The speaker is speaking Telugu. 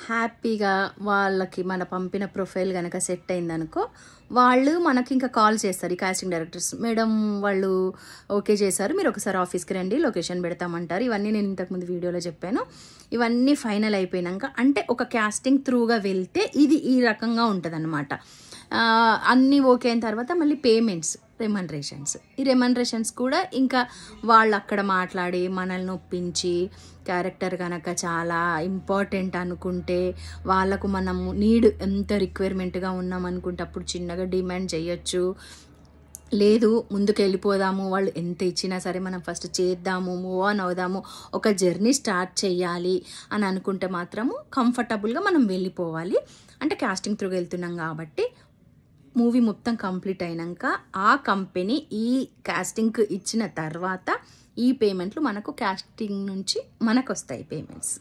హ్యాపీగా వాళ్ళకి మన పంపిన ప్రొఫైల్ కనుక సెట్ అయిందనుకో, వాళ్ళు మనకి ఇంకా కాల్ చేస్తారు. ఈ కాస్టింగ్ డైరెక్టర్స్, మేడం వాళ్ళు ఓకే చేశారు, మీరు ఒకసారి ఆఫీస్కి రండి, లొకేషన్ పెడతామంటారు. ఇవన్నీ నేను ఇంతకుముందు వీడియోలో చెప్పాను. ఇవన్నీ ఫైనల్ అయిపోయినాక, అంటే ఒక కాస్టింగ్ త్రూగా వెళ్తే ఇది ఈ రకంగా ఉంటుంది అనమాట. అన్నీ ఓకే అయిన తర్వాత మళ్ళీ పేమెంట్స్, రెమనరేషన్స్. ఈ రెమనరేషన్స్ కూడా ఇంకా వాళ్ళు అక్కడ మాట్లాడి మనల్ని ఒప్పించి, క్యారెక్టర్ కనుక చాలా ఇంపార్టెంట్ అనుకుంటే వాళ్ళకు మనం నీడ్ ఎంత రిక్వైర్మెంట్గా ఉన్నాం అనుకుంటే అప్పుడు చిన్నగా డిమాండ్ చేయొచ్చు. లేదు ముందుకు వెళ్ళిపోదాము, వాళ్ళు ఎంత ఇచ్చినా సరే మనం ఫస్ట్ చేద్దాము, మూవ్ ఆన్ అవుదాము, ఒక జర్నీ స్టార్ట్ చేయాలి అని అనుకుంటే మాత్రము కంఫర్టబుల్గా మనం వెళ్ళిపోవాలి. అంటే కాస్టింగ్ త్రూ వెళ్తున్నాం కాబట్టి మూవీ మొత్తం కంప్లీట్ అయినాక ఆ కంపెనీ ఈ కాస్టింగ్కి ఇచ్చిన తర్వాత ఈ పేమెంట్లు మనకు కాస్టింగ్ నుంచి మనకు వస్తాయి పేమెంట్స్.